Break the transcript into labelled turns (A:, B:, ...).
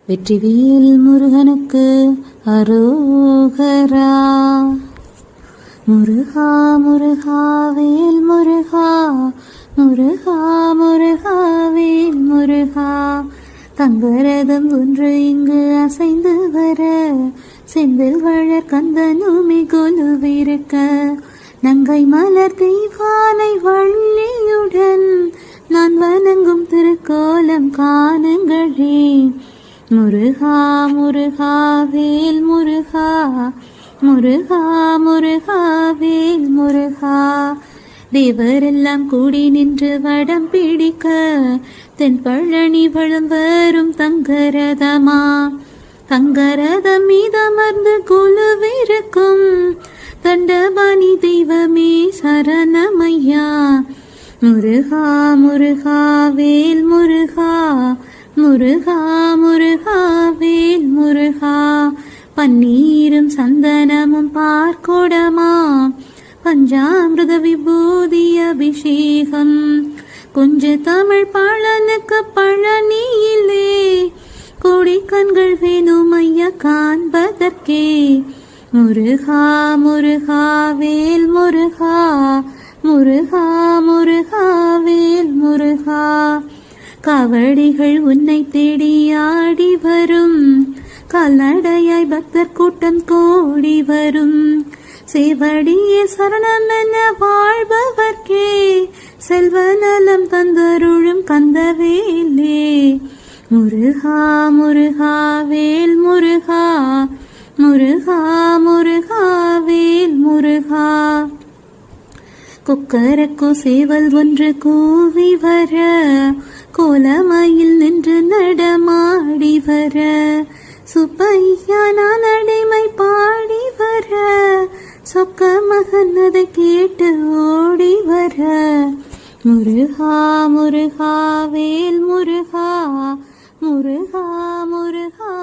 A: வெற்றிவேல் முருகனுக்கு அரோகரா. முருகா முருகா வேல் முருகா, முருகா முருகா வேல் முருகா. தங்கரதம் ஒன்று இங்கு அசைந்து வர, செந்தில் வளர் கந்தனுமி கொலுவிருக்க, நங்கை மலர் தெய்வானை வள்ளியுடன் நான் வணங்கும் திருக்கோலம் காணுங்களே. முருகா முருகா வேல் முருகா, முருகா முருகா வேல் முருகா. தேவரெல்லாம் கூடி நின்று வடம் பிடிக்க, தென் பழனி வளம் வரும் தங்கரதமா. தங்கரதம் மீதமர்ந்து குழுவிருக்கும் தண்டபாணி தெய்வமே சரணமையா. முருகா முருகா வேல் முருகா, முருகா முருகா வேல் முருகா. பன்னீரும் சந்தனமும் பார்க்கோடமா, பஞ்சாமிருத விபூதி அபிஷேகம். கொஞ்ச தமிழ் பாழனுக்கு பழனியிலே, கோடி கண்கள் வேணும் ஐயா காண்பதற்கே. முருகா முருகா வேல் முருகா, முருகா முருகா வேல் முருகா. காவடிகள் உன்னை தேடி ஆடி வரும், கால்நடையாய் பக்தர் கூட்டம் கோடி வரும். சேவடியே சரணம் என வாழ்பவர்க்கே, செல்வ நலம் தந்தருளும் கந்தவேலே. முருகா முருகா வேல் முருகா, முருகா முருகா வேல் முருகா. கொக்கரக்கோ சேவல் ஒன்று கூவி வர, கோலமையில் நின்று நடமாடி வர, சுப்பையா நான் அடிமை பாடி வர, சொக்க மகன் அதை கேட்டு ஓடி வர. முருகா முருகா வேல் முருகா, முருகா முருகா